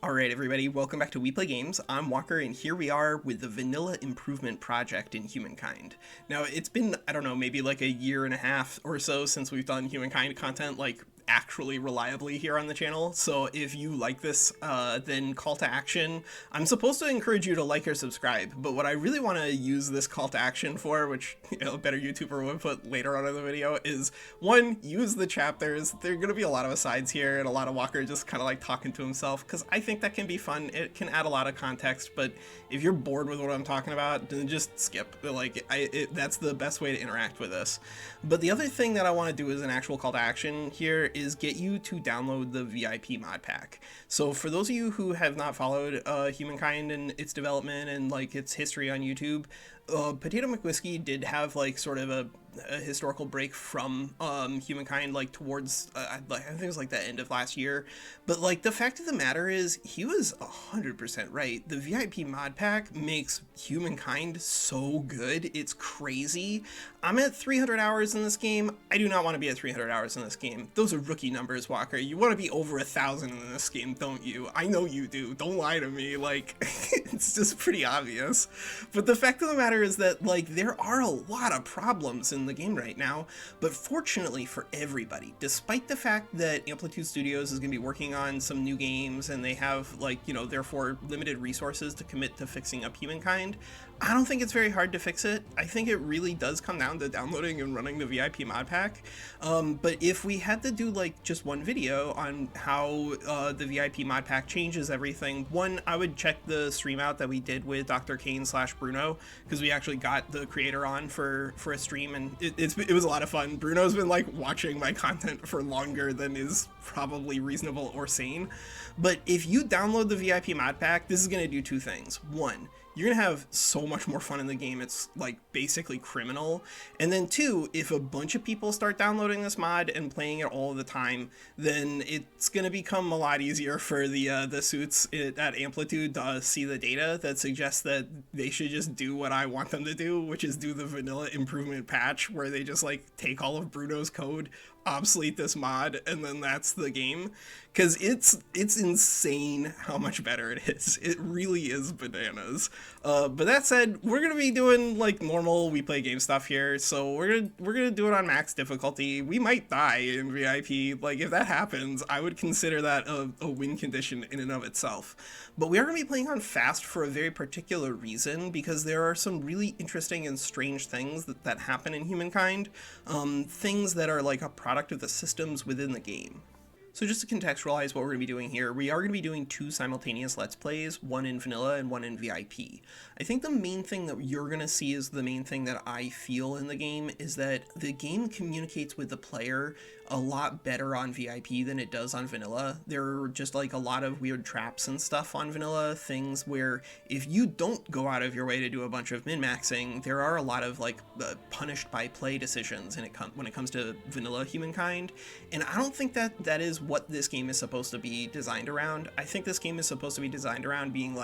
Alright everybody, welcome back to We Play Games. I'm Walker and here we are with the Vanilla Improvement Project in Humankind. Now it's been, I don't know, maybe like a year and a half or so since we've done Humankind content actually reliably here on the channel, so if you like this, then call to action. I'm supposed to encourage you to like or subscribe, but what I really want to use this call to action for, which a better YouTuber would put later on in the video, is one, use the chapters. There are going to be a lot of asides here and a lot of Walker just kind of like talking to himself, because I think that can be fun. It can add a lot of context, but if you're bored with what I'm talking about, then just skip. That's the best way to interact with this. But the other thing that I want to do as an actual call to action here is get you to download the VIP Modpack. So for those of you who have not followed Humankind and its development and its history on YouTube, Potato McWhiskey did have sort of a historical break from Humankind towards I think it was the end of last year, but the fact of the matter is he was 100% right. The VIP Modpack makes Humankind so good, it's crazy. I'm at 300 hours in this game. I do not want to be at 300 hours in this game. Those are rookie numbers, Walker. You want to be over 1,000 in this game, don't you? I know you do. Don't lie to me. It's just pretty obvious. But the fact of the matter is that there are a lot of problems in the game right now, but fortunately for everybody, despite the fact that Amplitude Studios is going to be working on some new games and they have therefore limited resources to commit to fixing up Humankind, I don't think it's very hard to fix it. I think it really does come down to downloading and running the VIP Modpack. But if we had to do just one video on how the VIP Modpack changes everything, one, I would check the stream out that we did with Dr. Kane / Bruno, because we actually got the creator on for a stream, and it was a lot of fun. Bruno's been watching my content for longer than is probably reasonable or sane. But if you download the VIP Modpack, this is going to do two things. One, you're gonna have so much more fun in the game, it's basically criminal. And then two, if a bunch of people start downloading this mod and playing it all the time, then it's gonna become a lot easier for the suits at Amplitude to see the data that suggests that they should just do what I want them to do, which is do the vanilla improvement patch where they just take all of Bruno's code, obsolete this mod, and then that's the game. Because it's insane how much better it is. It really is bananas. But that said, we're gonna be doing normal We Play Game stuff here, so we're gonna do it on max difficulty. We might die in VIP. If that happens, I would consider that a win condition in and of itself. But we are gonna be playing on fast for a very particular reason, because there are some really interesting and strange things that happen in Humankind. Things that are a product of the systems within the game. So just to contextualize what we're going to be doing here, we are going to be doing two simultaneous Let's Plays, one in Vanilla and one in VIP. I think the main thing that you're going to see is the main thing that I feel in the game is that the game communicates with the player a lot better on VIP than it does on Vanilla. There are just a lot of weird traps and stuff on Vanilla, things where if you don't go out of your way to do a bunch of min-maxing, there are a lot of punished by play decisions when it comes to Vanilla Humankind, and I don't think that is what this game is supposed to be designed around. I think this game is supposed to be designed around being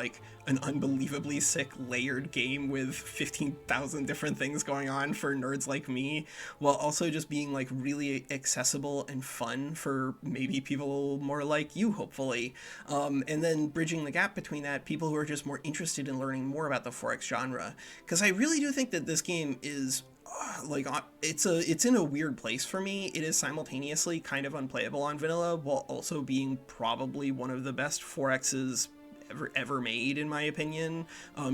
an unbelievably sick layered game with 15,000 different things going on for nerds like me, while also just being really accessible and fun for maybe people more like you, hopefully. And then bridging the gap between that, people who are just more interested in learning more about the 4X genre. Because I really do think that this game is it's in a weird place for me. It is simultaneously kind of unplayable on Vanilla while also being probably one of the best 4Xs ever made, in my opinion,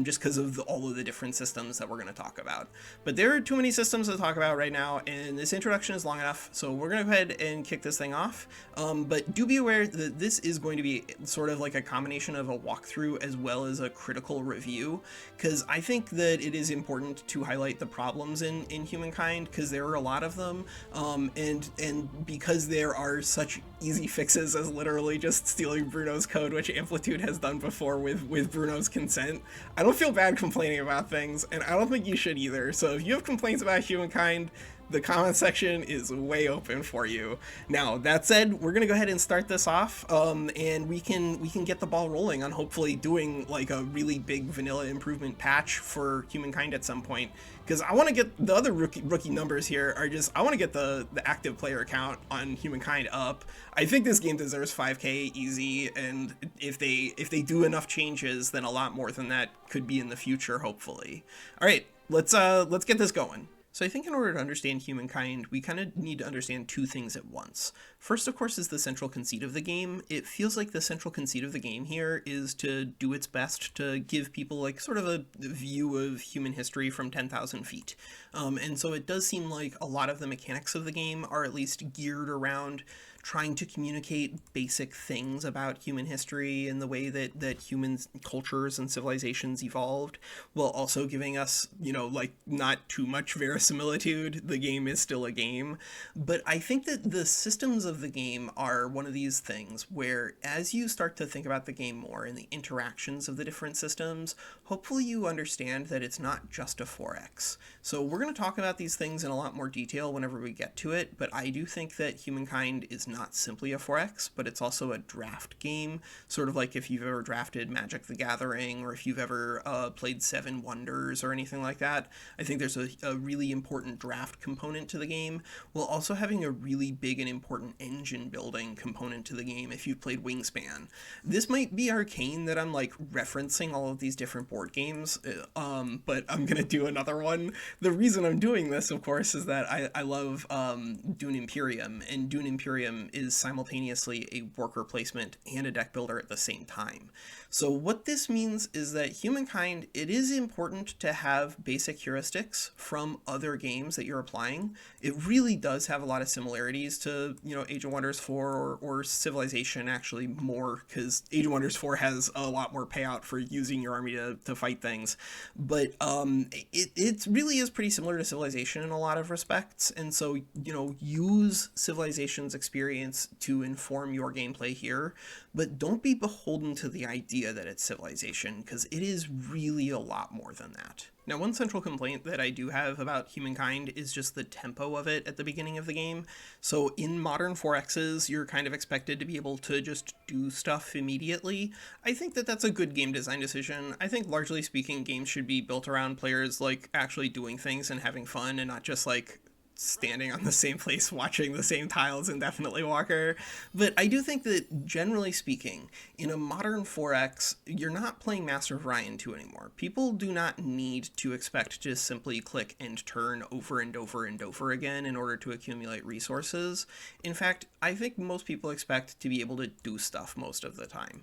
just because of all of the different systems that we're going to talk about. But there are too many systems to talk about right now, and this introduction is long enough, so we're going to go ahead and kick this thing off. But do be aware that this is going to be sort of a combination of a walkthrough as well as a critical review, because I think that it is important to highlight the problems in Humankind, because there are a lot of them, and because there are such easy fixes as literally just stealing Bruno's code, which Amplitude has done before with Bruno's consent. I don't feel bad complaining about things, and I don't think you should either. So if you have complaints about Humankind, The comment section is way open for you. Now, that said, we're gonna go ahead and start this off, and we can get the ball rolling on hopefully doing like a really big vanilla improvement patch for Humankind at some point. Because I want to get the other rookie numbers here are just I want to get the active player count on Humankind up. I think this game deserves 5K easy, and if they do enough changes, then a lot more than that could be in the future, hopefully. All right, let's get this going. So I think in order to understand Humankind, we kind of need to understand two things at once. First, of course, is the central conceit of the game. It feels like the central conceit of the game here is to do its best to give people like sort of a view of human history from 10,000 feet. And so it does seem like a lot of the mechanics of the game are at least geared around trying to communicate basic things about human history and the way that human cultures and civilizations evolved, while also giving us, like not too much verisimilitude. The game is still a game. But I think that the systems of the game are one of these things where as you start to think about the game more and the interactions of the different systems, hopefully you understand that it's not just a 4X. So we're going to talk about these things in a lot more detail whenever we get to it, but I do think that Humankind is not simply a 4X, but it's also a draft game, sort of like if you've ever drafted Magic the Gathering or if you've ever played Seven Wonders or anything like that. I think there's a really important draft component to the game, while also having a really big and important engine building component to the game if you've played Wingspan. This might be arcane that I'm like referencing all of these different board games, but I'm gonna do another one. The reason I'm doing this, of course, is that I love Dune Imperium, and Dune Imperium is simultaneously a worker placement and a deck builder at the same time. So what this means is that Humankind, it is important to have basic heuristics from other games that you're applying. It really does have a lot of similarities to, Age of Wonders 4 or Civilization, actually more, because Age of Wonders 4 has a lot more payout for using your army to fight things. But it really is pretty similar to Civilization in a lot of respects. And so, use Civilization's experience to inform your gameplay here, but don't be beholden to the idea that it's Civilization, because it is really a lot more than that. Now, one central complaint that I do have about Humankind is just the tempo of it at the beginning of the game. So in modern 4Xs, you're kind of expected to be able to just do stuff immediately. I think that that's a good game design decision. I think largely speaking, games should be built around players like actually doing things and having fun, and not just like standing on the same place watching the same tiles indefinitely, Walker. But I do think that generally speaking, in a modern 4X, you're not playing Master of Ryan 2 anymore. People do not need to expect to just simply click and turn over and over and over again in order to accumulate resources. In fact, I think most people expect to be able to do stuff most of the time.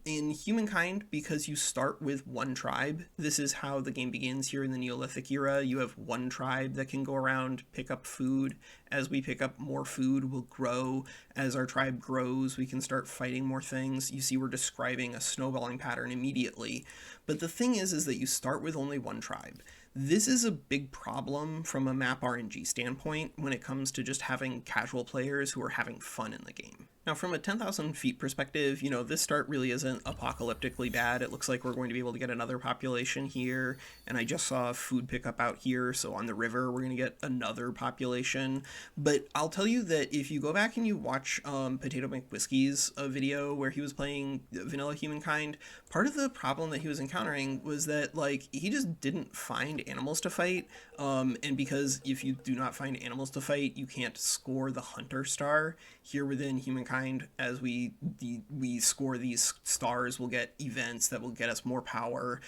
In Humankind, because you start with one tribe, this is how the game begins here in the Neolithic era. You have one tribe that can go around, pick up food. As we pick up more food, we'll grow. As our tribe grows, we can start fighting more things. You see, we're describing a snowballing pattern immediately. But the thing is that you start with only one tribe. This is a big problem from a map RNG standpoint when it comes to just having casual players who are having fun in the game. Now, from a 10,000 feet perspective, this start really isn't apocalyptically bad. It looks like we're going to be able to get another population here, and I just saw food pickup out here, so on the river we're going to get another population. But I'll tell you that if you go back and you watch Potato McWhiskey's video where he was playing Vanilla Humankind, part of the problem that he was encountering was that, like, he just didn't find animals to fight, and because if you do not find animals to fight, you can't score the Hunter star. Here within Humankind, as we score these stars, we'll get events that will get us more power.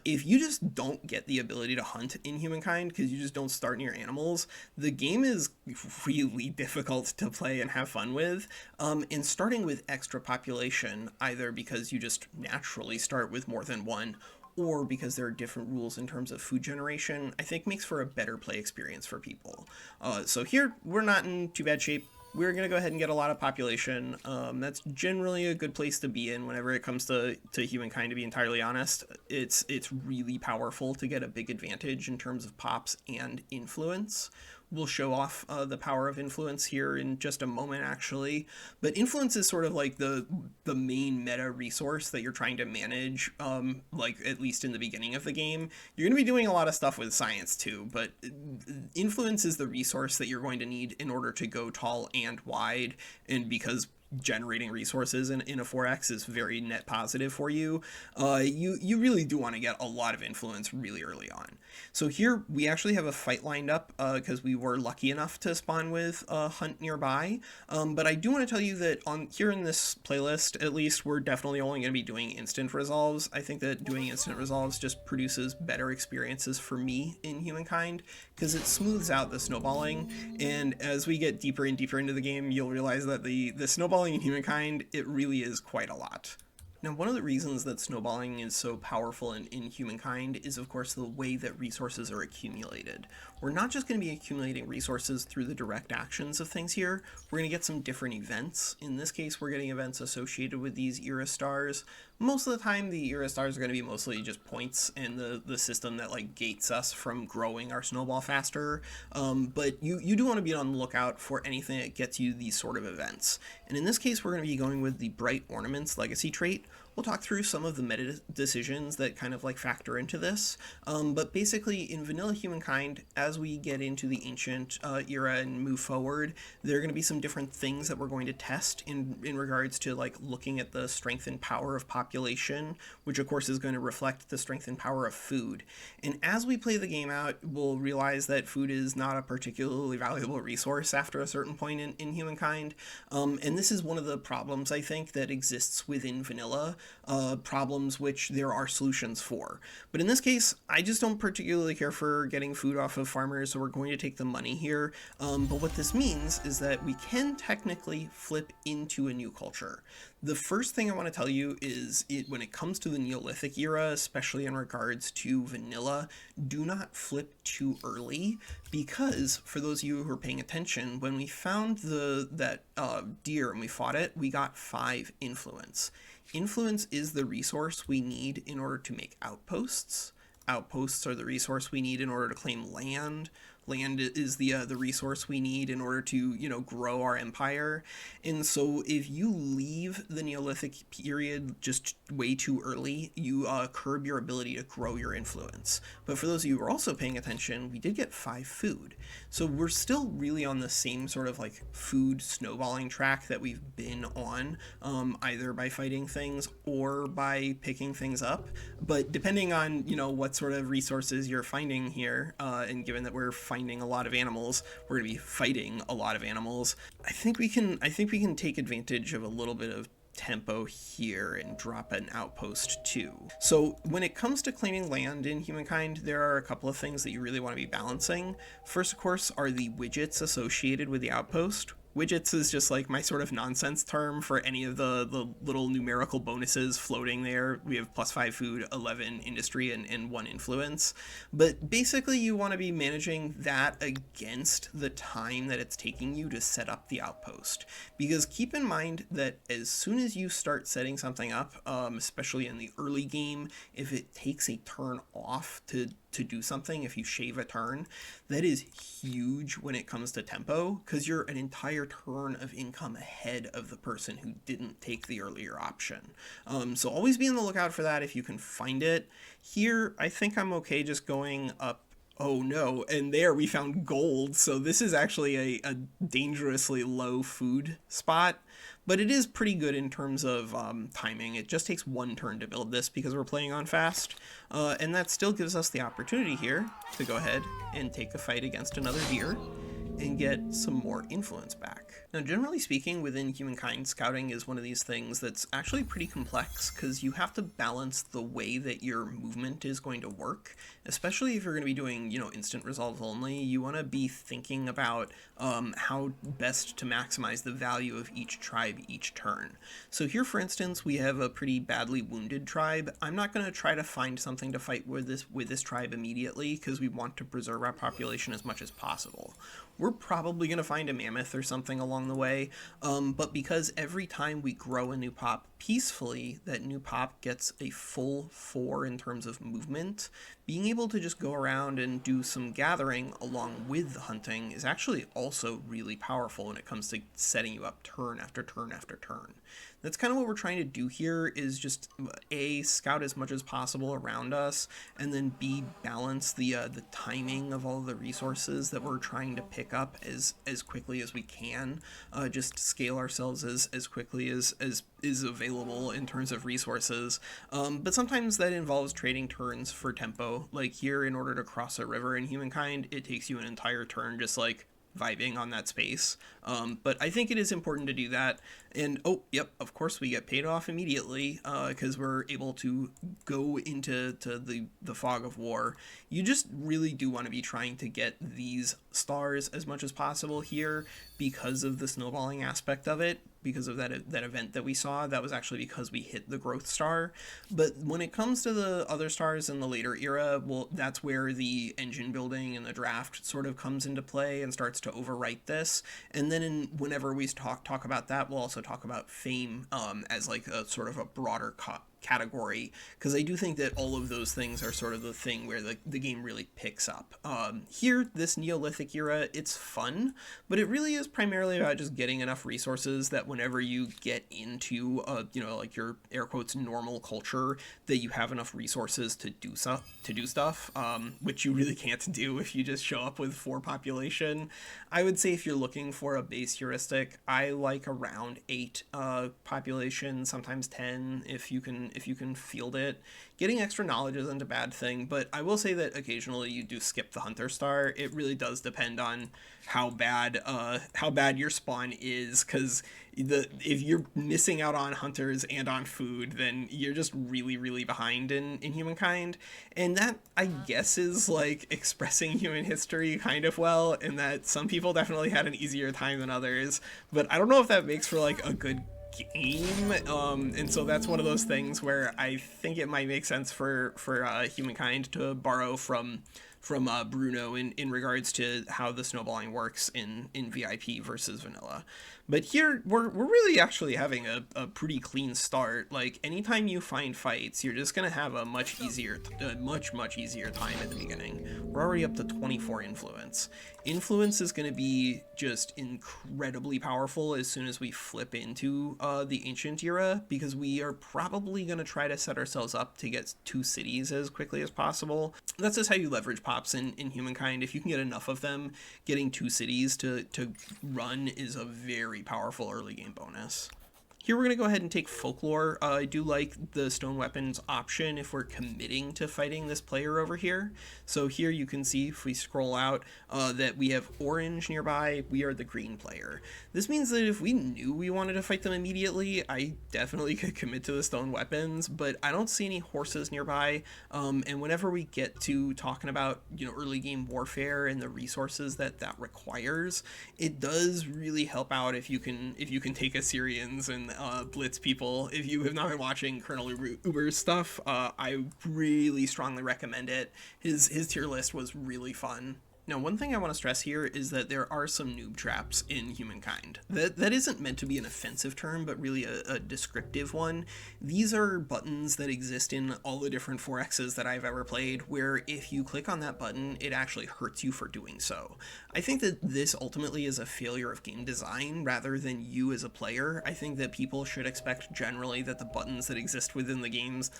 If you just don't get the ability to hunt in Humankind because you just don't start near animals, the game is really difficult to play and have fun with. And starting with extra population, either because you just naturally start with more than one, or because there are different rules in terms of food generation, I think makes for a better play experience for people. So here, we're not in too bad shape. We're going to go ahead and get a lot of population. That's generally a good place to be in whenever it comes to Humankind, to be entirely honest. It's really powerful to get a big advantage in terms of pops and influence. We'll show off the power of influence here in just a moment, actually. But influence is sort of like the main meta resource that you're trying to manage, like at least in the beginning of the game. You're going to be doing a lot of stuff with science too, but influence is the resource that you're going to need in order to go tall and wide, and because generating resources in a 4X is very net positive for you, you really do want to get a lot of influence really early on. So here we actually have a fight lined up because we were lucky enough to spawn with a hunt nearby. But I do want to tell you that on here in this playlist, at least, we're definitely only going to be doing instant resolves. I think that doing instant resolves just produces better experiences for me in Humankind because it smooths out the snowballing. And as we get deeper and deeper into the game, you'll realize that the snowballing in Humankind, it really is quite a lot. Now, one of the reasons that snowballing is so powerful in Humankind is, of course, the way that resources are accumulated. We're not just going to be accumulating resources through the direct actions of things here, we're going to get some different events. In this case, we're getting events associated with these era stars. Most of the time, the era stars are going to be mostly just points and the system that like gates us from growing our snowball faster. But you do want to be on the lookout for anything that gets you these sort of events. And in this case, we're going to be going with the Bright Ornaments legacy trait. We'll talk through some of the meta decisions that kind of like factor into this. But basically, in vanilla Humankind, as we get into the ancient era and move forward, there are going to be some different things that we're going to test in regards to like looking at the strength and power of population, which of course is going to reflect the strength and power of food. And as we play the game out, we'll realize that food is not a particularly valuable resource after a certain point in Humankind. And this is one of the problems, I think, that exists within vanilla. Problems which there are solutions for. But in this case, I just don't particularly care for getting food off of farmers, so we're going to take the money here. But what this means is that we can technically flip into a new culture. The first thing I want to tell you is when it comes to the Neolithic era, especially in regards to vanilla, do not flip too early, because for those of you who are paying attention, when we found that deer and we fought it, we got 5 influence. Influence is the resource we need in order to make outposts. Outposts are the resource we need in order to claim land. Land is the resource we need in order to, grow our empire. And so if you leave the Neolithic period just way too early, you curb your ability to grow your influence. But for those of you who are also paying attention, we did get 5 food. So we're still really on the same sort of like food snowballing track that we've been on, either by fighting things or by picking things up. But depending on, what sort of resources you're finding here, and given that we're finding a lot of animals, we're going to be fighting a lot of animals. I think we can take advantage of a little bit of tempo here and drop an outpost too. So when it comes to claiming land in Humankind, there are a couple of things that you really want to be balancing. First, of course, are the widgets associated with the outpost. Widgets is just like my sort of nonsense term for any of the little numerical bonuses floating there. We have +5 food, 11 industry, and 1 influence. But basically you want to be managing that against the time that it's taking you to set up the outpost. Because keep in mind that as soon as you start setting something up, especially in the early game, if it takes a turn off to do something, if you shave a turn, that is huge when it comes to tempo, because you're an entire turn of income ahead of the person who didn't take the earlier option. So always be on the lookout for that if you can find it. Here, I think I'm okay just going up. Oh no, and there we found gold, so this is actually a dangerously low food spot. But it is pretty good in terms of timing. It just takes 1 turn to build this because we're playing on fast. And that still gives us the opportunity here to go ahead and take a fight against another deer and get some more influence back. Now, generally speaking, within Humankind, scouting is one of these things that's actually pretty complex because you have to balance the way that your movement is going to work, especially if you're going to be doing, instant resolve only. You want to be thinking about how best to maximize the value of each tribe each turn. So here, for instance, we have a pretty badly wounded tribe. I'm not going to try to find something to fight with this tribe immediately because we want to preserve our population as much as possible. We're probably going to find a mammoth or something along the way, but because every time we grow a new peacefully that new pop gets a full 4 in terms of movement. Being able to just go around and do some gathering along with hunting is actually also really powerful when it comes to setting you up turn after turn after turn. That's kind of what we're trying to do here, is just A, scout as much as possible around us, and then B, balance the timing of all of the resources that we're trying to pick up as quickly as we can. Just scale ourselves as quickly as is available in terms of resources. But sometimes that involves trading turns for tempo. Like here, in order to cross a river in Humankind, it takes you an entire turn just like vibing on that space. But I think it is important to do that. And oh, yep, of course we get paid off immediately because we're able to go into the fog of war. You just really do want to be trying to get these stars as much as possible here because of the snowballing aspect of it. Because of that event that we saw, that was actually because we hit the growth star. But when it comes to the other stars in the later era, well, that's where the engine building and the draft sort of comes into play and starts to overwrite this. And then whenever we talk about that, we'll also talk about fame as like a sort of a broader category, because I do think that all of those things are sort of the thing where the game really picks up. Here, this Neolithic era, it's fun, but it really is primarily about just getting enough resources that whenever you get into, like your air quotes normal culture, that you have enough resources to do stuff, which you really can't do if you just show up with 4 population. I would say if you're looking for a base heuristic, I like around 8 population, sometimes 10 if you can field it. Getting extra knowledge isn't a bad thing, but I will say that occasionally you do skip the hunter star. It really does depend on how bad your spawn is, because if you're missing out on hunters and on food, then you're just really, really behind in Humankind. And that, I guess, is like expressing human history kind of well, in that some people definitely had an easier time than others, but I don't know if that makes for like a good game. And so that's one of those things where I think it might make sense for Humankind to borrow from Bruno in regards to how the snowballing works in VIP versus vanilla. But here, we're really actually having a pretty clean start. Like, anytime you find fights, you're just going to have a much easier time at the beginning. We're already up to 24 influence. Influence is going to be just incredibly powerful as soon as we flip into the ancient era, because we are probably going to try to set ourselves up to get 2 cities as quickly as possible. That's just how you leverage pops in Humankind. If you can get enough of them, getting 2 cities to run is a very powerful early game bonus. Here we're going to go ahead and take Folklore. I do like the stone weapons option if we're committing to fighting this player over here. So here you can see, if we scroll out, that we have orange nearby. We are the green player. This means that if we knew we wanted to fight them immediately, I definitely could commit to the stone weapons, but I don't see any horses nearby. And whenever we get to talking about, early game warfare and the resources that requires, it does really help out if you can take Assyrians and blitz people. If you have not been watching Colonel Uber's stuff, I really strongly recommend it. His tier list was really fun. Now, one thing I want to stress here is that there are some noob traps in Humankind. That isn't meant to be an offensive term, but really a descriptive one. These are buttons that exist in all the different 4Xs that I've ever played, where if you click on that button, it actually hurts you for doing so. I think that this ultimately is a failure of game design rather than you as a player. I think that people should expect generally that the buttons that exist within the games,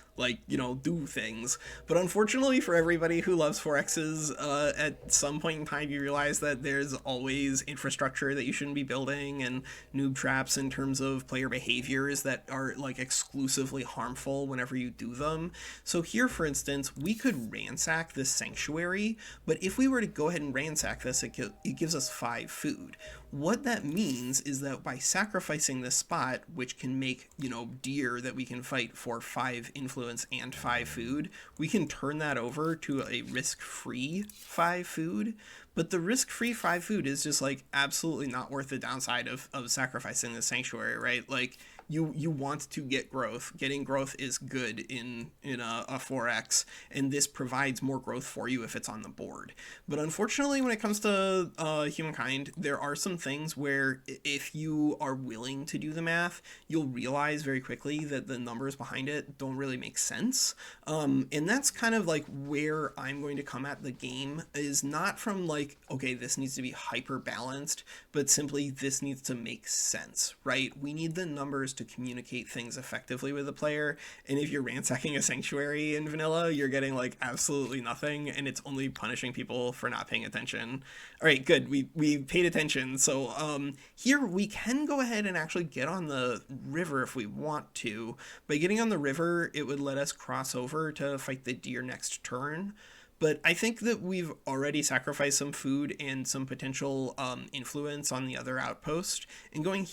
do things. But unfortunately for everybody who loves 4Xs, at some point in time you realize that there's always infrastructure that you shouldn't be building and noob traps in terms of player behaviors that are exclusively harmful whenever you do them. So here, for instance, we could ransack this sanctuary, but if we were to go ahead and ransack this, it gives us 5 food. What that means is that by sacrificing this spot, which can make, deer that we can fight for 5 influence and 5 food, we can turn that over to a risk-free 5 food. But the risk-free 5 food is just absolutely not worth the downside of sacrificing the sanctuary, right? You want to get growth. Getting growth is good in a 4x, and this provides more growth for you if it's on the board. But unfortunately, when it comes to Humankind, there are some things where if you are willing to do the math, you'll realize very quickly that the numbers behind it don't really make sense. And that's kind of like where I'm going to come at the game, is not from like, okay, this needs to be hyper balanced, but simply this needs to make sense, right? We need the numbers to communicate things effectively with the player. And if you're ransacking a sanctuary in vanilla, you're getting like absolutely nothing, and it's only punishing people for not paying attention. All right, good. We paid attention. So here we can go ahead and actually get on the river if we want to. By getting on the river, it would let us cross over to fight the deer next turn. But I think that we've already sacrificed some food and some potential influence on the other outpost. And going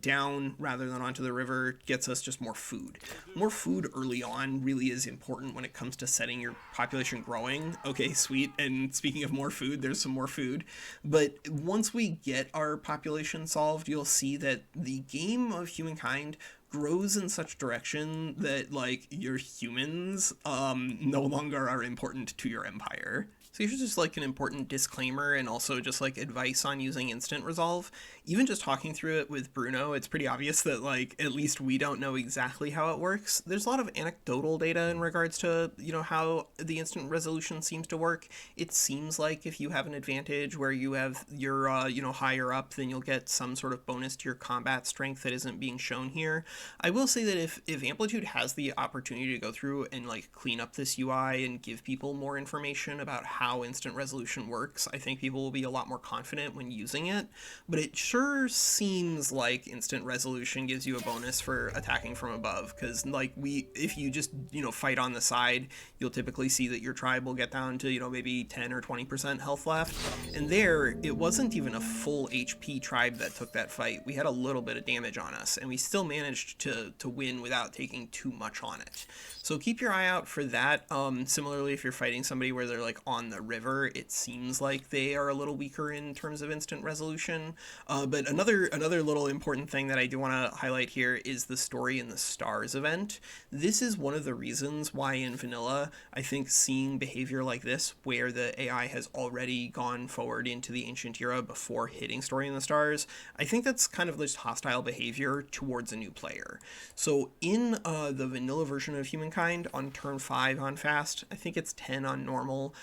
down rather than onto the river gets us just more food. More food early on really is important when it comes to setting your population growing. Okay, sweet. And speaking of more food, there's some more food. But once we get our population solved, you'll see that the game of Humankind grows in such direction that like your humans no longer are important to your empire. So here's just like an important disclaimer and also just like advice on using instant resolve. Even just talking through it with Bruno, it's pretty obvious that like at least we don't know exactly how it works. There's a lot of anecdotal data in regards to, you know, how the instant resolution seems to work. It seems like if you have an advantage where you have your you know, higher up, then you'll get some sort of bonus to your combat strength that isn't being shown here. I will say that if Amplitude has the opportunity to go through and like clean up this UI and give people more information about how instant resolution works, I think people will be a lot more confident when using it. But it sure seems like instant resolution gives you a bonus for attacking from above, because like if you just, you know, fight on the side, you'll typically see that your tribe will get down to, you know, maybe 10 or 20% health left. And there, it wasn't even a full HP tribe that took that fight. We had a little bit of damage on us, and we still managed to win without taking too much on it. So keep your eye out for that. Similarly, if you're fighting somebody where they're like on the river, it seems like they are a little weaker in terms of instant resolution. But another little important thing that I do want to highlight here is the Story in the Stars event. This is one of the reasons why in vanilla, I think seeing behavior like this, where the AI has already gone forward into the ancient era before hitting Story in the Stars, I think that's kind of just hostile behavior towards a new player. So in the vanilla version of Humankind, on turn 5 on fast, I think it's 10 on normal,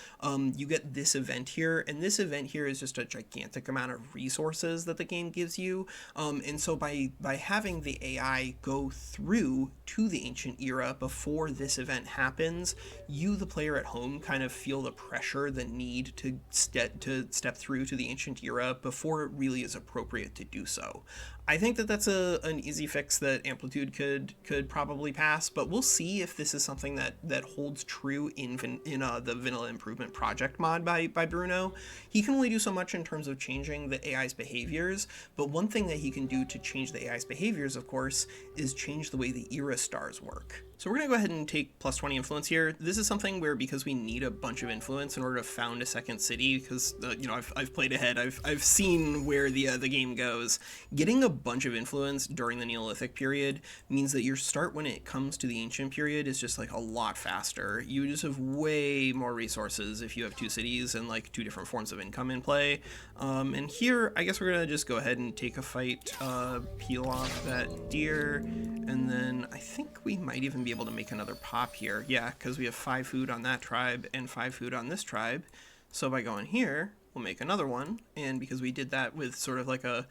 you get this event here, and this event here is just a gigantic amount of resources that the game gives you, and so by having the AI go through to the ancient era before this event happens, you, the player at home, kind of feel the pressure, the need to step through to the ancient era before it really is appropriate to do so. I think that that's an easy fix that Amplitude could probably pass, but we'll see if this is something that holds true in the Vanilla Improvement Project mod by Bruno. He can only do so much in terms of changing the AI's behaviors, but one thing that he can do to change the AI's behaviors, of course, is change the way the era stars work. So we're going to go ahead and take plus 20 influence here. This is something where, because we need a bunch of influence in order to found a second city, because you know, I've played ahead, I've seen where the game goes. Getting a bunch of influence during the Neolithic period means that your start when it comes to the ancient period is just like a lot faster. You just have way more resources if you have 2 cities and like 2 different forms of income in play. And here, I guess we're gonna just go ahead and take a fight, peel off that deer, and then I think we might even be able to make another pop here. Yeah, because we have 5 food on that tribe and 5 food on this tribe. So by going here, we'll make another one, and because we did that with sort of like a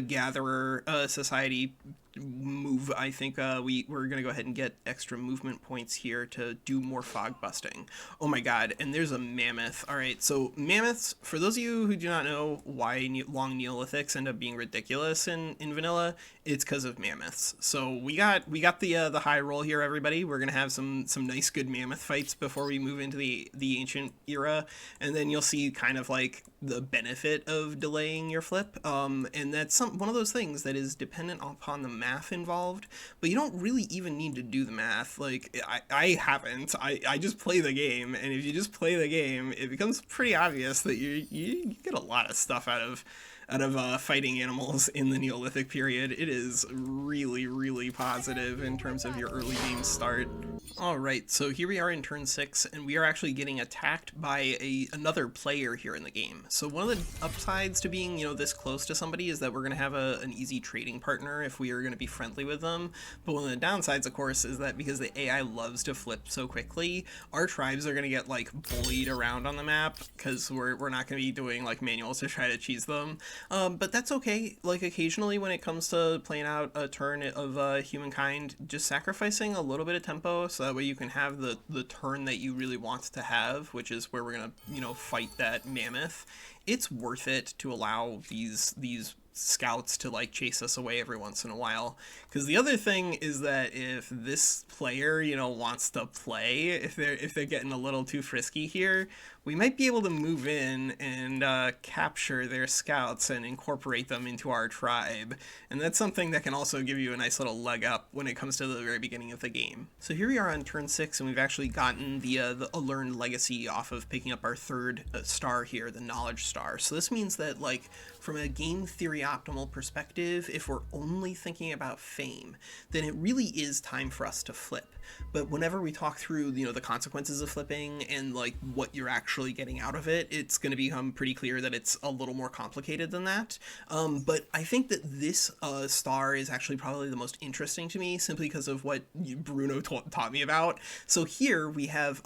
gatherer society move, I think we're going to go ahead and get extra movement points here to do more fog busting. Oh my god, and there's a mammoth. Alright, so mammoths, for those of you who do not know why long Neolithics end up being ridiculous in vanilla, it's because of mammoths. So we got the high roll here, everybody. We're going to have some nice good mammoth fights before we move into the ancient era, and then you'll see kind of like the benefit of delaying your flip, and that's one of those things that is dependent upon the math involved, but you don't really even need to do the math. Like I haven't. I just play the game, and if you just play the game, it becomes pretty obvious that you get a lot of stuff out out of fighting animals in the Neolithic period. It is really, really positive in terms of your early game start. Alright, so here we are in turn 6, and we are actually getting attacked by another player here in the game. So one of the upsides to being, this close to somebody is that we're going to have an easy trading partner if we are going to be friendly with them. But one of the downsides, of course, is that because the AI loves to flip so quickly, our tribes are going to get, bullied around on the map, because we're not going to be doing, manuals to try to cheese them. But that's okay. Occasionally when it comes to playing out a turn of Humankind, just sacrificing a little bit of tempo so that way you can have the turn that you really want to have, which is where we're gonna fight that mammoth. It's worth it to allow these scouts to chase us away every once in a while, because the other thing is that if this player wants to play, if they're getting a little too frisky here, we might be able to move in and capture their scouts and incorporate them into our tribe, and that's something that can also give you a nice little leg up when it comes to the very beginning of the game. So here we are on turn 6, and we've actually gotten the learned legacy off of picking up our third star here, the knowledge star. So this means that from a game theory optimal perspective, if we're only thinking about fame, then it really is time for us to flip. But whenever we talk through the consequences of flipping and what you're actually getting out of it, it's going to become pretty clear that it's a little more complicated than that. But I think that this star is actually probably the most interesting to me, simply because of what Bruno taught me about. So here we have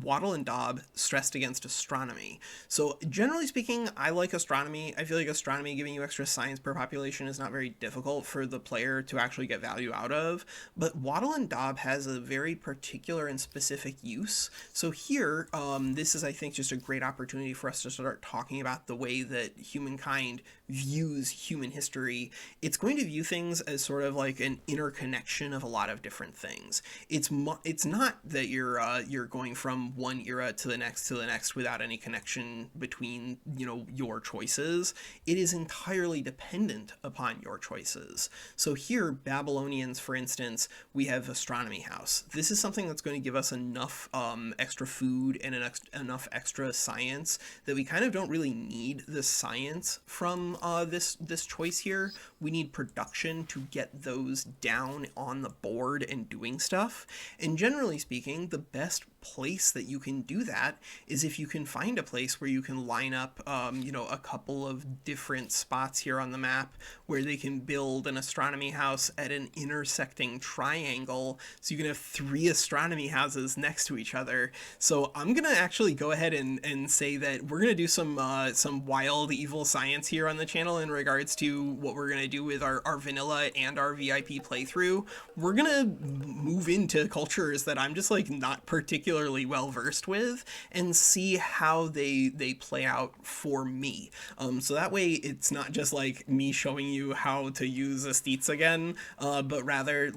Waddle and Daub stressed against astronomy. So generally speaking, I like astronomy. I feel like astronomy giving you extra science per population is not very difficult for the player to actually get value out of, but Waddle and Daub has a very particular and specific use. So here, this is, I think, just a great opportunity for us to start talking about the way that Humankind views human history. It's going to view things as sort of an interconnection of a lot of different things. It's not that you're going from one era to the next without any connection between your choices. It is entirely dependent upon your choices. So here, Babylonians, for instance, we have Astronomy House. This is something that's going to give us enough extra food and enough extra science that we kind of don't really need the science from this choice here. We need production to get those down on the board and doing stuff. And generally speaking, the best place that you can do that is if you can find a place where you can line up a couple of different spots here on the map where they can build an astronomy house at an intersecting triangle, so you can have 3 astronomy houses next to each other. So I'm gonna actually go ahead and say that we're gonna do some wild evil science here on the channel in regards to what we're gonna do with our vanilla and our VIP playthrough. We're gonna move into cultures that I'm just not particularly well versed with and see how they play out for me. So that way it's not just me showing you how to use aesthetes again, but rather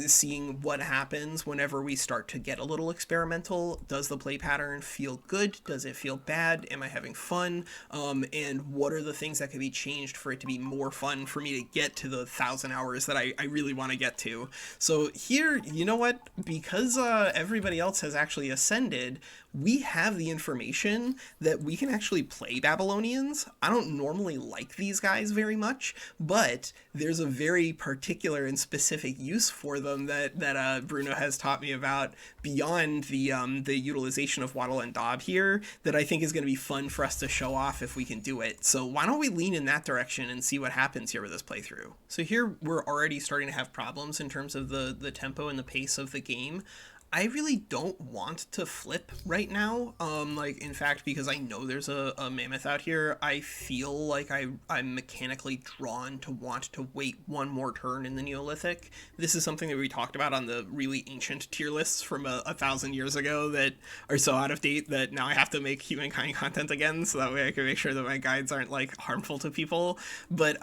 seeing what happens whenever we start to get a little experimental. Does the play pattern feel good? Does it feel bad? Am I having fun? And what are the things that could be changed for it to be more fun for me to get to the 1,000 hours that I really want to get to? So here, you know what? Because everybody else has actually ascended, we have the information that we can actually play Babylonians. I don't normally like these guys very much, but there's a very particular and specific use for them that Bruno has taught me about beyond the utilization of Waddle and Daub here, that I think is going to be fun for us to show off if we can do it. So why don't we lean in that direction and see what happens here with this playthrough. So here we're already starting to have problems in terms of the tempo and the pace of the game. I really don't want to flip right now. In fact, because I know there's a mammoth out here, I feel like I'm mechanically drawn to want to wait one more turn in the Neolithic. This is something that we talked about on the really ancient tier lists from 1,000 years ago that are so out of date that now I have to make Humankind content again, so that way I can make sure that my guides aren't harmful to people. But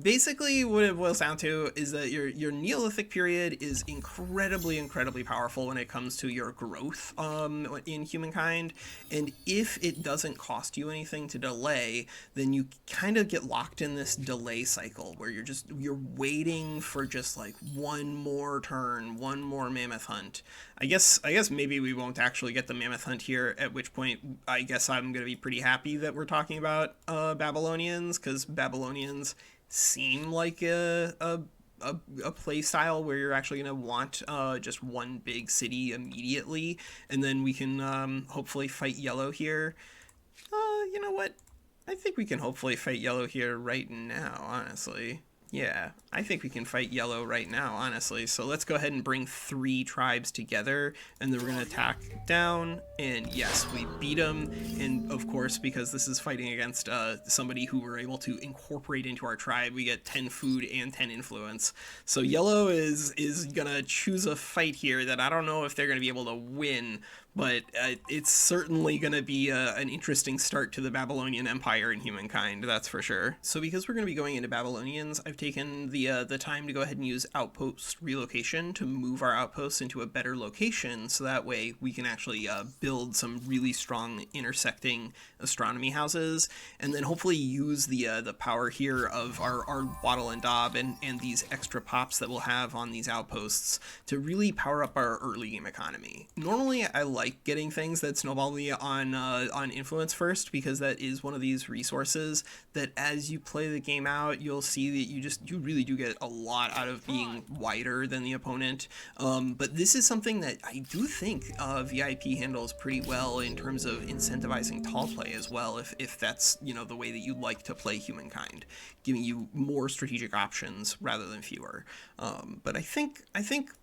basically what it boils down to is that your Neolithic period is incredibly powerful when it comes to your growth in Humankind. And if it doesn't cost you anything to delay, then you kind of get locked in this delay cycle where you're waiting for just like one more turn, one more Mammoth Hunt. I guess maybe we won't actually get the Mammoth Hunt here, at which point I guess I'm going to be pretty happy that we're talking about Babylonians, because Babylonians seem like a play style where you're actually going to want just one big city immediately, and then we can hopefully fight yellow here. You know what? I think we can hopefully fight yellow here right now, honestly. Yeah, I think we can fight yellow right now, honestly. So let's go ahead and bring 3 tribes together, and then we're going to attack down, and yes, we beat them. And of course, because this is fighting against somebody who we're able to incorporate into our tribe, we get 10 food and 10 influence. So yellow is going to choose a fight here that I don't know if they're going to be able to win, but it's certainly going to be an interesting start to the Babylonian Empire in Humankind, that's for sure. So because we're going to be going into Babylonians, I've taken the time to go ahead and use outpost relocation to move our outposts into a better location, so that way we can actually build some really strong intersecting astronomy houses, and then hopefully use the power here of our Waddle and Daub and these extra pops that we'll have on these outposts to really power up our early game economy. Normally I like getting things that snowball me on influence first, because that is one of these resources that as you play the game out, you'll see that you really do get a lot out of being wider than the opponent. But this is something that I do think VIP handles pretty well in terms of incentivizing tall play as well, if that's, you know, the way that you like to play Humankind, giving you more strategic options rather than fewer. But I think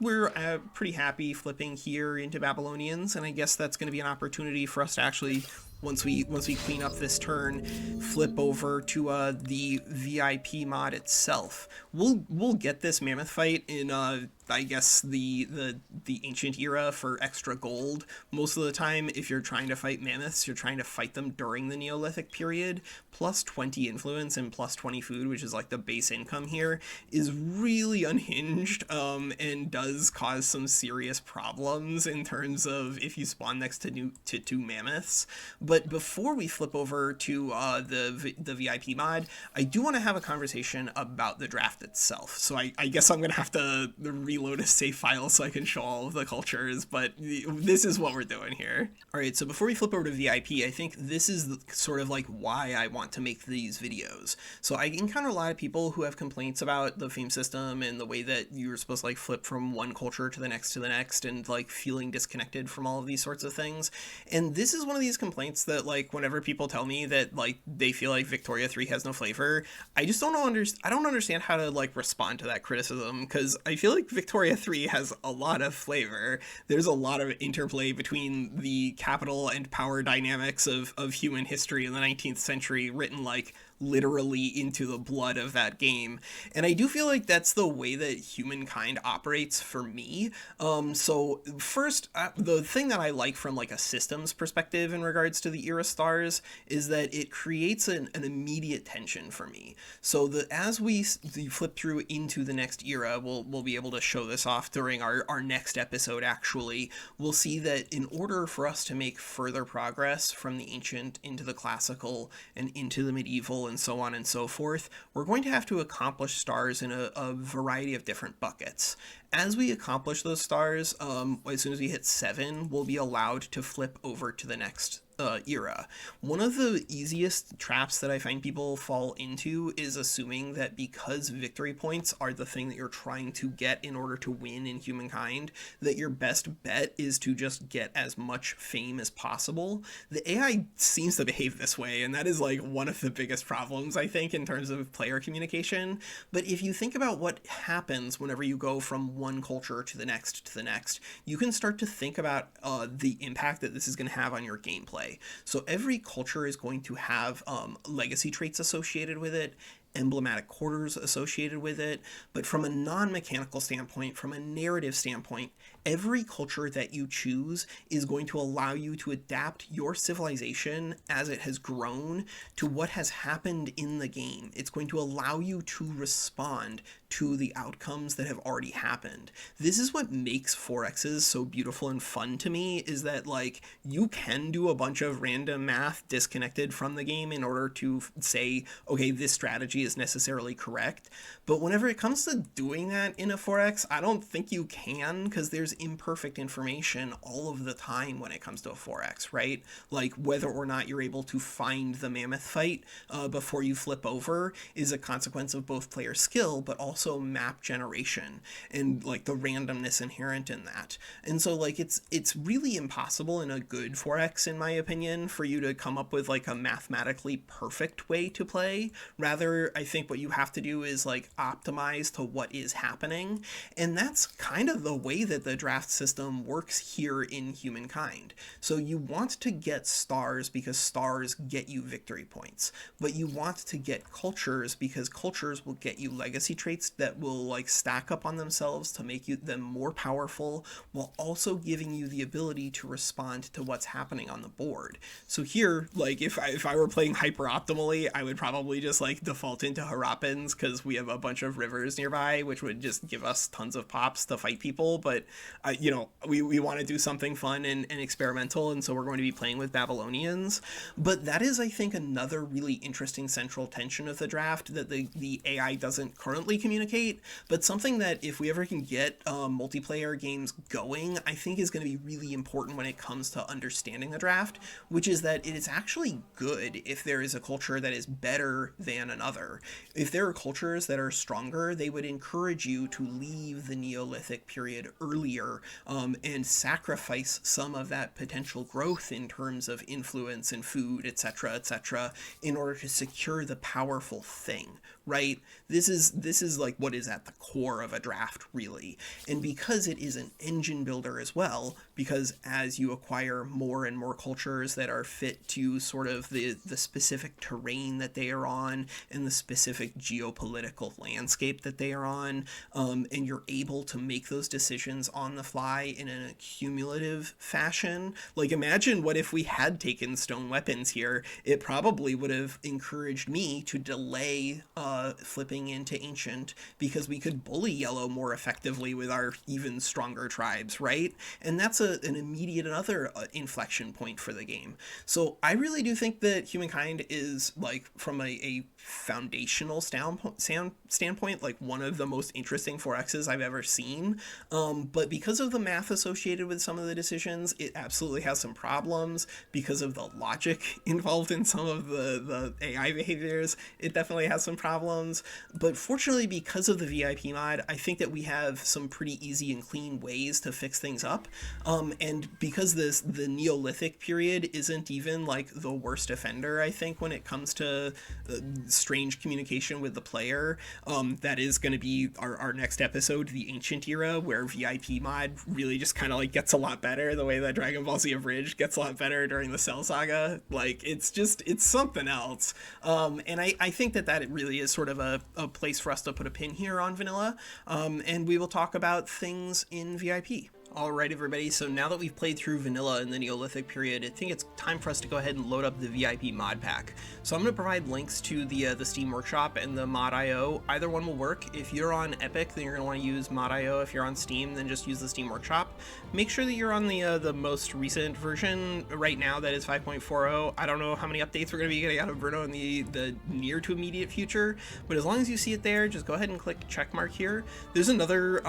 we're pretty happy flipping here into Babylonians, and I guess that's going to be an opportunity for us to actually, once we clean up this turn, flip over to the VIP mod itself. We'll get this mammoth fight in I guess the ancient era for extra gold. Most of the time, if you're trying to fight mammoths, you're trying to fight them during the Neolithic period. Plus 20 influence and plus 20 food, which is like the base income here, is really unhinged and does cause some serious problems in terms of if you spawn next to 2 mammoths. But before we flip over to the VIP mod, I do want to have a conversation about the draft itself. So I guess I'm going to have to reload a save file so I can show all of the cultures, but this is what we're doing here. All right, so before we flip over to VIP, I think this is sort of like why I want to make these videos. So I encounter a lot of people who have complaints about the theme system and the way that you're supposed to like flip from one culture to the next and like feeling disconnected from all of these sorts of things. And this is one of these complaints that like whenever people tell me that like they feel like Victoria 3 has no flavor, I just don't understand how to like respond to that criticism, because I feel like Victoria 3 has a lot of flavor. There's a lot of interplay between the capital and power dynamics of human history in the 19th century, written like literally into the blood of that game. And I do feel like that's the way that Humankind operates for me. So first, the thing that I like from like a systems perspective in regards to the era stars is that it creates an immediate tension for me. So as we flip through into the next era, we'll be able to show this off during our next episode. Actually, we'll see that in order for us to make further progress from the ancient into the classical and into the medieval and so on and so forth, we're going to have to accomplish stars in a variety of different buckets. As we accomplish those stars, as soon as we hit 7, we'll be allowed to flip over to the next era. One of the easiest traps that I find people fall into is assuming that because victory points are the thing that you're trying to get in order to win in Humankind, that your best bet is to just get as much fame as possible. The AI seems to behave this way, and that is like one of the biggest problems, I think, in terms of player communication. But if you think about what happens whenever you go from one culture to the next, you can start to think about the impact that this is going to have on your gameplay. So every culture is going to have legacy traits associated with it, emblematic quarters associated with it, but from a non-mechanical standpoint, from a narrative standpoint, every culture that you choose is going to allow you to adapt your civilization as it has grown to what has happened in the game. It's going to allow you to respond to the outcomes that have already happened. This is what makes 4Xs so beautiful and fun to me, is that like you can do a bunch of random math disconnected from the game in order to say, okay, this strategy is necessarily correct. But whenever it comes to doing that in a 4X, I don't think you can, because there's imperfect information all of the time when it comes to a 4X, right? Like whether or not you're able to find the mammoth fight before you flip over is a consequence of both player skill, but also map generation and like the randomness inherent in that. And so like it's really impossible in a good 4X, in my opinion, for you to come up with like a mathematically perfect way to play. Rather, I think what you have to do is like optimize to what is happening. And that's kind of the way that the draft system works here in Humankind. So you want to get stars because stars get you victory points, but you want to get cultures because cultures will get you legacy traits that will like stack up on themselves to make them more powerful, while also giving you the ability to respond to what's happening on the board. So here, like if I were playing hyper optimally, I would probably just like default into Harappans because we have a bunch of rivers nearby, which would just give us tons of pops to fight people. But you know, we want to do something fun and experimental, and so we're going to be playing with Babylonians. But that is, I think, another really interesting central tension of the draft that the AI doesn't currently communicate, but something that if we ever can get multiplayer games going, I think is going to be really important when it comes to understanding the draft, which is that it is actually good if there is a culture that is better than another. If there are cultures that are stronger, they would encourage you to leave the Neolithic period earlier and sacrifice some of that potential growth in terms of influence and food, etc., in order to secure the powerful thing, right? This is like what is at the core of a draft, really. And because it is an engine builder as well, because as you acquire more and more cultures that are fit to sort of the specific terrain that they are on and the specific geopolitical landscape that they are on, and you're able to make those decisions on the fly in an accumulative fashion. Like imagine what if we had taken stone weapons here. It probably would have encouraged me to delay flipping into ancient, because we could bully yellow more effectively with our even stronger tribes, right? And that's an immediate another inflection point for the game. So I really do think that Humankind is, like, from a foundational standpoint, like one of the most interesting 4Xs I've ever seen. But because of the math associated with some of the decisions, it absolutely has some problems. Because of the logic involved in some of the AI behaviors, it definitely has some problems. But fortunately, because of the VIP mod, I think that we have some pretty easy and clean ways to fix things up. And because the Neolithic period isn't even like the worst offender, I think, when it comes to strange communication with the player, that is going to be our next episode, the Ancient Era, where VIP mod really just kind of like gets a lot better, the way that Dragon Ball Z Abridged gets a lot better during the Cell Saga. Like it's something else. And I think that it really is sort of a place for us to put a pin here on vanilla. And we will talk about things in VIP. Alright everybody, so now that we've played through vanilla in the Neolithic period, I think it's time for us to go ahead and load up the VIP Modpack. So I'm going to provide links to the Steam Workshop and the Mod.io. Either one will work. If you're on Epic, then you're going to want to use Mod.io. If you're on Steam, then just use the Steam Workshop. Make sure that you're on the most recent version right now, that is 5.40. I don't know how many updates we're going to be getting out of Bruno in the near to immediate future, but as long as you see it there, just go ahead and click checkmark here. There's another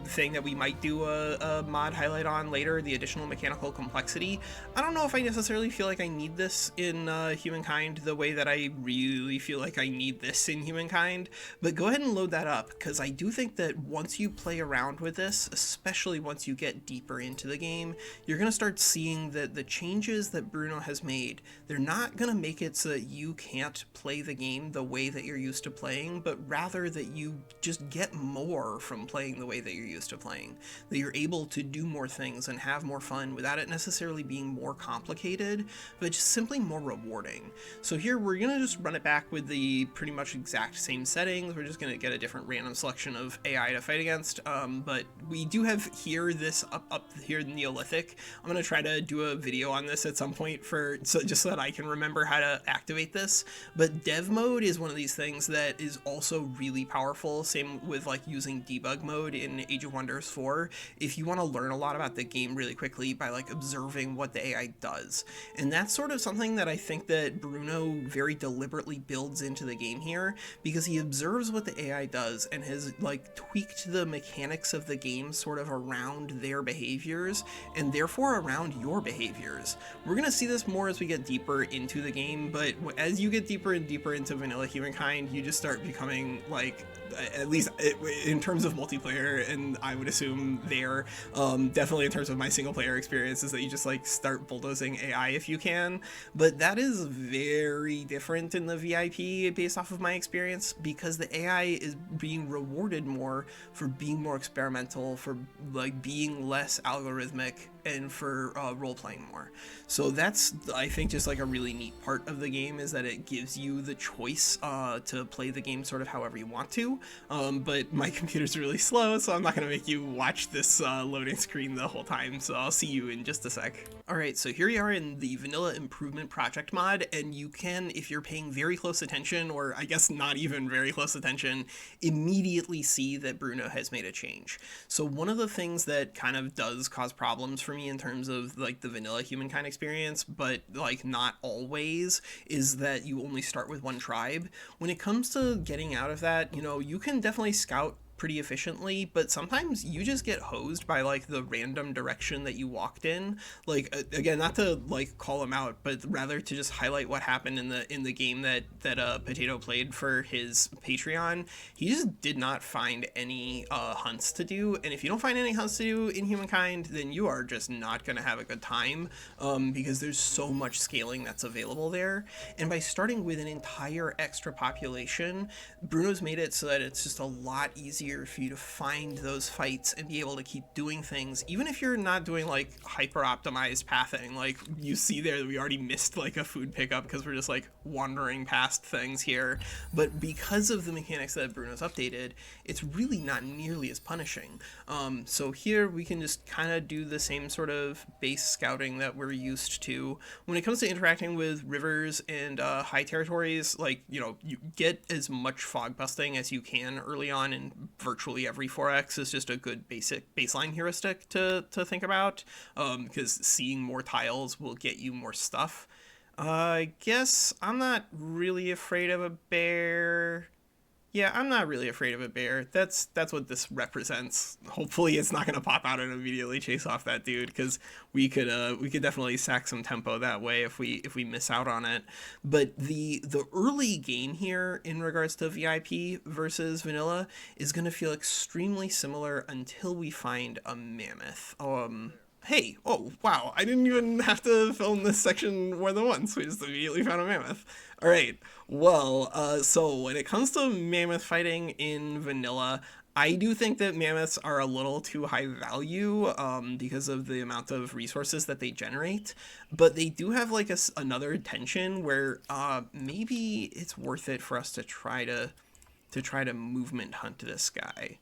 thing that we might do a mod highlight on later, the additional mechanical complexity. I don't know if I necessarily feel like I need this in Humankind the way that I really feel like I need this in Humankind, but go ahead and load that up, because I do think that once you play around with this, especially once you get deeper into the game, you're going to start seeing that the changes that Bruno has made, they're not going to make it so that you can't play the game the way that you're used to playing, but rather that you just get more from playing the way that you're used to playing. that you're able to do more things and have more fun without it necessarily being more complicated, but just simply more rewarding. So here we're going to just run it back with the pretty much exact same settings. We're just going to get a different random selection of AI to fight against, but we do have here this up here Neolithic. I'm going to try to do a video on this at some point just so that I can remember how to activate this. But dev mode is one of these things that is also really powerful. Same with like using debug mode in Age of Wonders 4. If you want to learn a lot about the game really quickly by like observing what the AI does. And that's sort of something that I think that Bruno very deliberately builds into the game here, because he observes what the AI does and has like tweaked the mechanics of the game sort of around their behaviors and therefore around your behaviors. We're going to see this more as we get deeper into the game, but as you get deeper and deeper into vanilla Humankind, you just start becoming like, at least in terms of multiplayer, and I would assume there, definitely in terms of my single player experience, is that you just like start bulldozing AI if you can. But that is very different in the VIP based off of my experience, because the AI is being rewarded more for being more experimental, for like being less algorithmic, and for role-playing more. So that's, I think, just like a really neat part of the game, is that it gives you the choice to play the game sort of however you want to, but my computer's really slow, so I'm not going to make you watch this loading screen the whole time, so I'll see you in just a sec. Alright, so here we are in the Vanilla Improvement Project mod, and you can, if you're paying very close attention, or I guess not even very close attention, immediately see that Bruno has made a change. So one of the things that kind of does cause problems for me in terms of like the vanilla Humankind experience, but like not always, is that you only start with one tribe. When it comes to getting out of that, you know, you can definitely scout pretty efficiently, but sometimes you just get hosed by like the random direction that you walked in. Like again, not to like call him out, but rather to just highlight what happened in the game that Potato played for his Patreon. He just did not find any hunts to do, and if you don't find any hunts to do in Humankind, then you are just not gonna have a good time, because there's so much scaling that's available there. And by starting with an entire extra population, Bruno's made it so that it's just a lot easier for you to find those fights and be able to keep doing things, even if you're not doing like hyper optimized pathing. Like you see there that we already missed like a food pickup because we're just like wandering past things here, but because of the mechanics that Bruno's updated, it's really not nearly as punishing. So here we can just kind of do the same sort of base scouting that we're used to. When it comes to interacting with rivers and high territories, like, you know, you get as much fog busting as you can early on in virtually every 4X is just a good basic baseline heuristic to think about, because seeing more tiles will get you more stuff. I guess I'm not really afraid of a bear. Yeah, I'm not really afraid of a bear. That's what this represents. Hopefully it's not going to pop out and immediately chase off that dude, because we could definitely sack some tempo that way if we miss out on it. But the early game here in regards to VIP versus vanilla is going to feel extremely similar until we find a mammoth. Hey, oh, wow, I didn't even have to film this section more than once. We just immediately found a mammoth. All right, well, so when it comes to mammoth fighting in vanilla, I do think that mammoths are a little too high value because of the amount of resources that they generate, but they do have like another tension where maybe it's worth it for us to try to movement hunt this guy.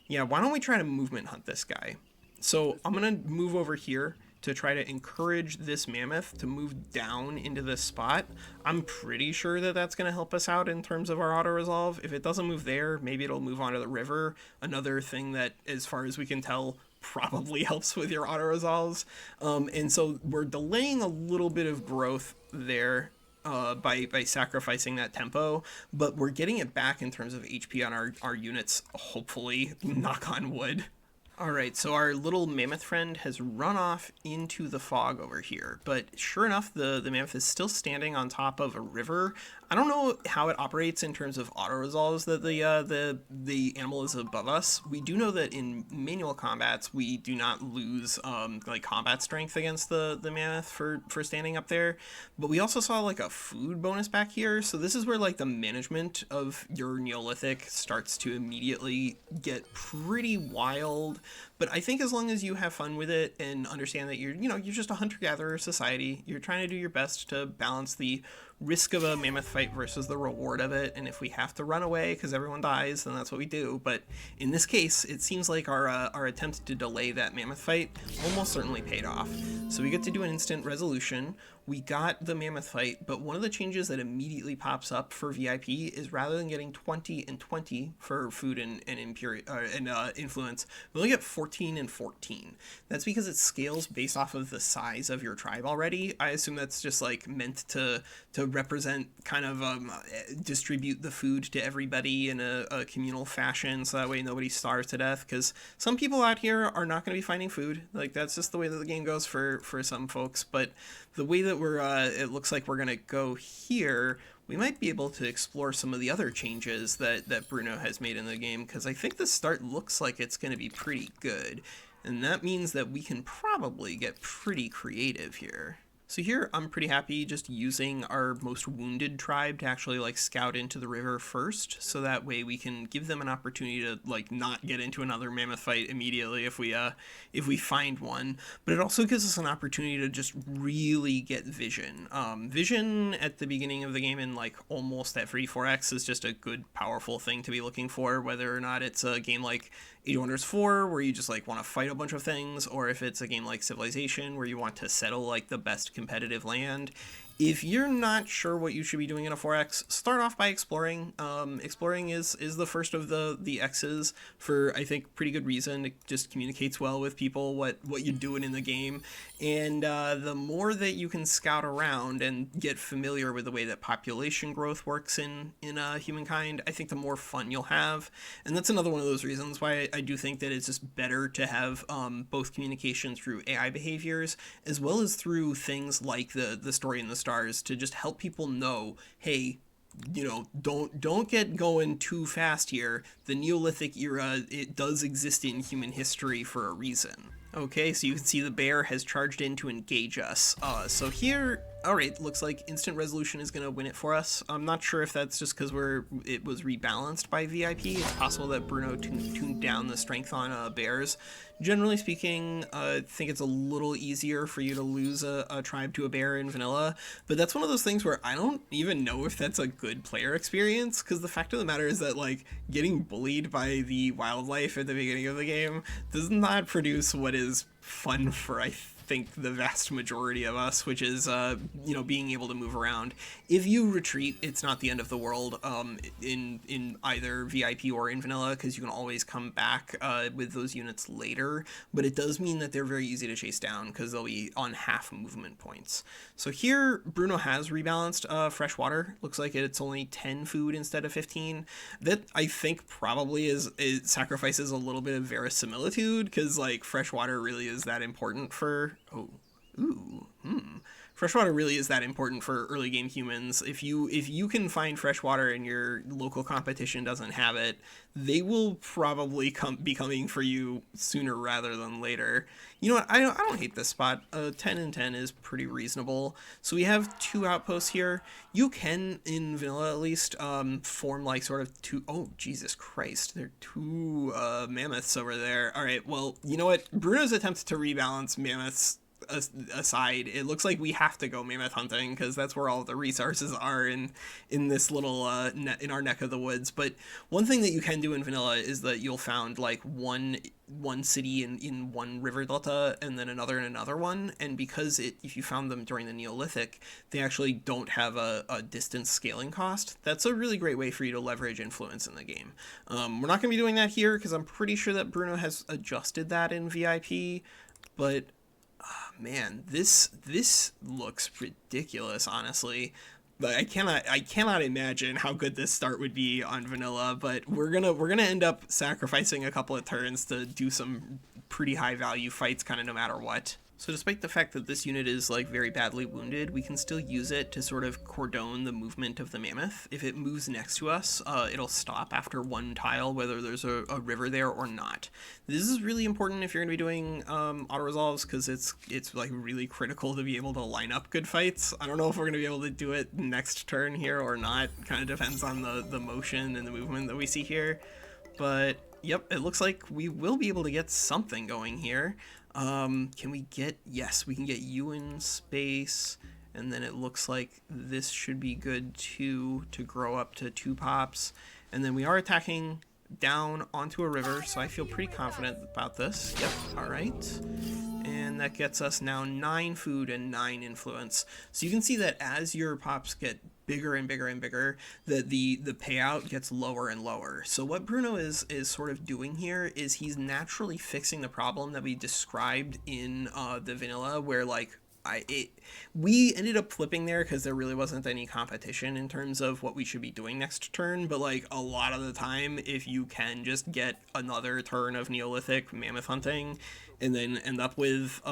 Yeah, why don't we try to movement hunt this guy? So I'm going to move over here to try to encourage this mammoth to move down into this spot. I'm pretty sure that that's going to help us out in terms of our auto-resolve. If it doesn't move there, maybe it'll move onto the river. Another thing that, as far as we can tell, probably helps with your auto-resolves. And so we're delaying a little bit of growth there by sacrificing that tempo, but we're getting it back in terms of HP on our units, hopefully, knock on wood. Alright, so our little mammoth friend has run off into the fog over here, but sure enough, the mammoth is still standing on top of a river. I don't know how it operates in terms of auto-resolves that the animal is above us. We do know that in manual combats, we do not lose like combat strength against the mammoth for standing up there, but we also saw like a food bonus back here, so this is where like the management of your Neolithic starts to immediately get pretty wild. but I think as long as you have fun with it and understand that you're just a hunter-gatherer society, you're trying to do your best to balance the risk of a mammoth fight versus the reward of it, and if we have to run away because everyone dies, then that's what we do. But in this case, it seems like our attempt to delay that mammoth fight almost certainly paid off. So we get to do an instant resolution. We got the mammoth fight, but one of the changes that immediately pops up for VIP is rather than getting 20 and 20 for food and influence, we only get 14 and 14. That's because it scales based off of the size of your tribe already. I assume that's just like meant to represent kind of distribute the food to everybody in a communal fashion, so that way nobody starves to death, because some people out here are not going to be finding food. Like, that's just the way that the game goes for some folks. But the way that it looks like we're going to go here, we might be able to explore some of the other changes that Bruno has made in the game, because I think the start looks like it's going to be pretty good. And that means that we can probably get pretty creative here. So here, I'm pretty happy just using our most wounded tribe to actually like scout into the river first, so that way we can give them an opportunity to like not get into another mammoth fight immediately if we find one. But it also gives us an opportunity to just really get vision. Vision at the beginning of the game in like almost every 4X is just a good, powerful thing to be looking for, whether or not it's a game like Age of Wonders 4, where you just like want to fight a bunch of things, or if it's a game like Civilization, where you want to settle like the best competitive land. If you're not sure what you should be doing in a 4X, start off by exploring. Exploring is the first of the X's for, I think, pretty good reason. It just communicates well with people what you're doing in the game. And the more that you can scout around and get familiar with the way that population growth works in Humankind, I think the more fun you'll have. And that's another one of those reasons why I do think that it's just better to have both communication through AI behaviors as well as through things like the story in the stars, to just help people know, hey, don't get going too fast here. The Neolithic era, it does exist in human history for a reason. Okay, so you can see the bear has charged in to engage us. So here, alright, looks like instant resolution is going to win it for us. I'm not sure if that's just because it was rebalanced by VIP. It's possible that Bruno tuned down the strength on bears. Generally speaking, I think it's a little easier for you to lose a tribe to a bear in vanilla, but that's one of those things where I don't even know if that's a good player experience, because the fact of the matter is that like getting bullied by the wildlife at the beginning of the game does not produce what is fun for, I think, the vast majority of us, which is being able to move around. If you retreat, it's not the end of the world in either VIP or in vanilla, because you can always come back with those units later, but it does mean that they're very easy to chase down because they'll be on half movement points. So here Bruno has rebalanced fresh water. Looks like it's only 10 food instead of 15. That I think probably it sacrifices a little bit of verisimilitude, because like fresh water really is that important for freshwater really is that important for early game humans. If you can find freshwater and your local competition doesn't have it, they will probably be coming for you sooner rather than later. You know what? I don't hate this spot. 10 and 10 is pretty reasonable. So we have 2 outposts here. You can, in vanilla at least, form like sort of 2. Oh, Jesus Christ. There are 2 mammoths over there. All right, well, you know what? Bruno's attempt to rebalance mammoths aside, it looks like we have to go mammoth hunting, because that's where all the resources are in this little in our neck of the woods. But one thing that you can do in vanilla is that you'll found like one city in one river delta and then another in another one, and because if you found them during the Neolithic, they actually don't have a distance scaling cost. That's a really great way for you to leverage influence in the game. We're not going to be doing that here because I'm pretty sure that Bruno has adjusted that in VIP, but man, this looks ridiculous, honestly. But I cannot imagine how good this start would be on vanilla, but we're gonna end up sacrificing a couple of turns to do some pretty high value fights kind of no matter what. So despite the fact that this unit is like very badly wounded, we can still use it to sort of cordon the movement of the mammoth. If it moves next to us, it'll stop after 1 tile, whether there's a river there or not. This is really important if you're going to be doing auto-resolves, because it's like really critical to be able to line up good fights. I don't know if we're going to be able to do it next turn here or not. Kind of depends on the motion and the movement that we see here. But Yep, it looks like we will be able to get something going here. Can we get, yes, we can get you in space, and then it looks like this should be good too to grow up to 2 pops. And then we are attacking down onto a river, so I feel pretty confident about this. Yep, all right. And that gets us now 9 food and 9 influence. So you can see that as your pops get bigger and bigger and bigger, that the payout gets lower and lower. So what Bruno is sort of doing here is he's naturally fixing the problem that we described in the vanilla, where like we ended up flipping there because there really wasn't any competition in terms of what we should be doing next turn, but like a lot of the time, if you can just get another turn of Neolithic Mammoth Hunting and then end up with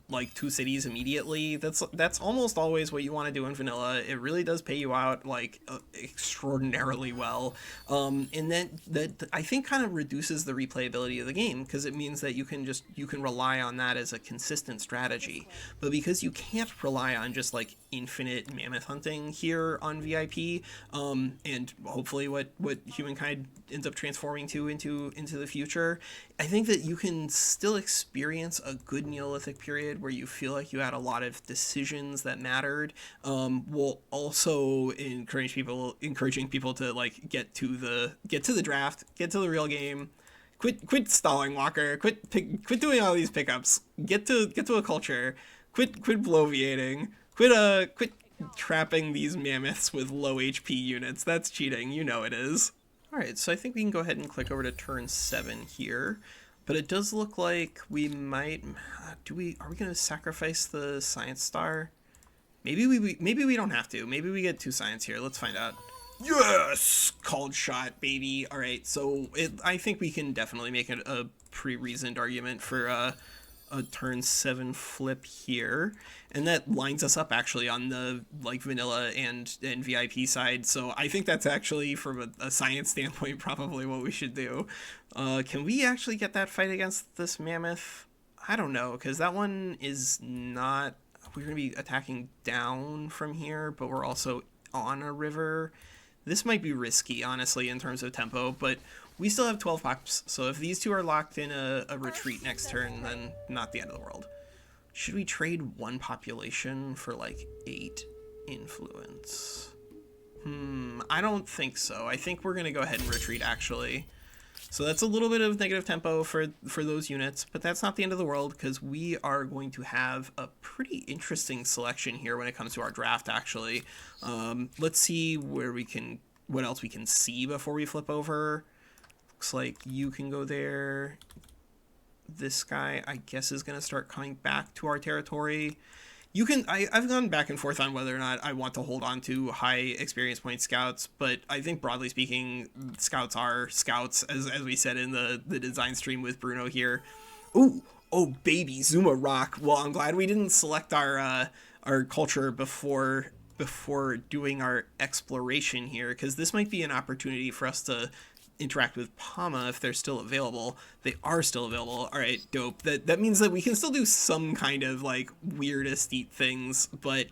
like 2 cities immediately, that's almost always what you want to do in vanilla. It really does pay you out like extraordinarily well, and that I think kind of reduces the replayability of the game, because it means that you can rely on that as a consistent strategy. But because you can't rely on just like infinite Mammoth Hunting here on VIP, and hopefully what Humankind ends up transforming into the future, I think that you can still experience a good Neolithic period where you feel like you had a lot of decisions that mattered, while also encouraging people to like get to the draft, get to the real game. Quit stalling, Walker. Quit doing all these pickups. Get to a culture. Quit bloviating. Quit trapping these mammoths with low HP units. That's cheating. You know it is. Alright, so I think we can go ahead and click over to turn 7 here. But it does look like we might... are we going to sacrifice the science star? Maybe we don't have to. Maybe we get 2 science here. Let's find out. Yes! Called shot, baby. Alright, so I think we can definitely make a pre-reasoned argument for a turn 7 flip here, and that lines us up actually on the like vanilla and VIP side. So I think that's actually, from a science standpoint, probably what we should do. Can we actually get that fight against this mammoth? I don't know, because that one is not... We're going to be attacking down from here, but we're also on a river. This might be risky, honestly, in terms of tempo, but we still have 12 pops, so if these 2 are locked in a retreat next turn, then not the end of the world. Should we trade 1 population for like 8 influence? I don't think so. I think we're going to go ahead and retreat, actually. So that's a little bit of negative tempo for those units, but that's not the end of the world, because we are going to have a pretty interesting selection here when it comes to our draft, actually. Let's see what else we can see before we flip over. Looks like you can go there. This guy, I guess, is going to start coming back to our territory. You can... I've gone back and forth on whether or not I want to hold on to high experience point scouts, but I think broadly speaking, scouts are scouts, as we said in the design stream with Bruno here. Ooh, oh baby, Zuma rock. Well, I'm glad we didn't select our culture before doing our exploration here, because this might be an opportunity for us to interact with Pama if they're still available. They are still available. All right, dope. That means that we can still do some kind of like weirdest eat things, but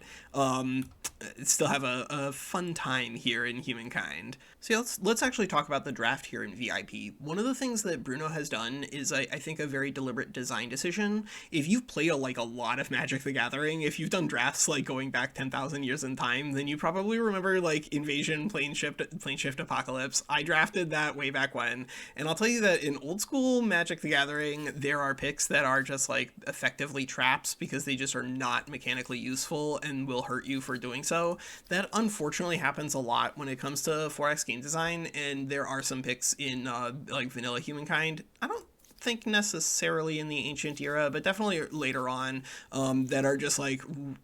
still have a fun time here in Humankind. So yeah, let's actually talk about the draft here in VIP. One of the things that Bruno has done is, I think, a very deliberate design decision. If you've played a lot of Magic the Gathering, if you've done drafts like going back 10,000 years in time, then you probably remember like Invasion, Planeshift Apocalypse. I drafted that way back when, and I'll tell you that in old school Magic the Gathering, there are picks that are just like effectively traps because they just are not mechanically useful and will hurt you for doing so. That unfortunately happens a lot when it comes to 4X game design, and there are some picks in like vanilla Humankind. I don't think necessarily in the ancient era, but definitely later on, that are just like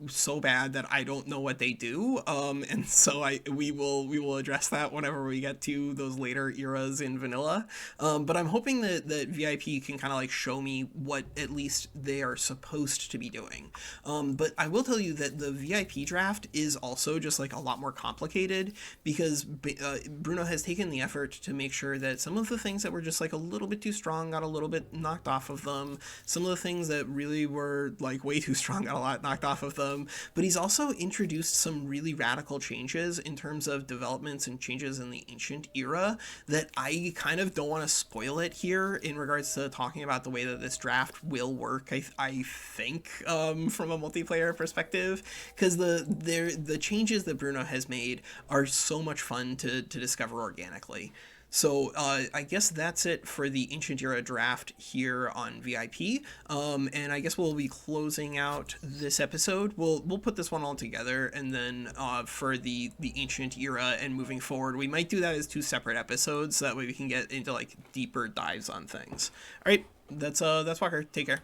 so bad that I don't know what they do, and so we will address that whenever we get to those later eras in vanilla, but I'm hoping that VIP can kind of like show me what at least they are supposed to be doing. But I will tell you that the VIP draft is also just like a lot more complicated, because Bruno has taken the effort to make sure that some of the things that were just like a little bit too strong got a little little bit knocked off of them. Some of the things that really were like way too strong got a lot knocked off of them. But he's also introduced some really radical changes in terms of developments and changes in the ancient era that I kind of don't want to spoil it here in regards to talking about the way that this draft will work. I think from a multiplayer perspective, because the changes that Bruno has made are so much fun to discover organically. So I guess that's it for the Ancient Era draft here on VIP. And I guess we'll be closing out this episode. We'll put this one all together, and then for the Ancient Era and moving forward, we might do that as 2 separate episodes, so that way we can get into like deeper dives on things. All right, that's Walker. Take care.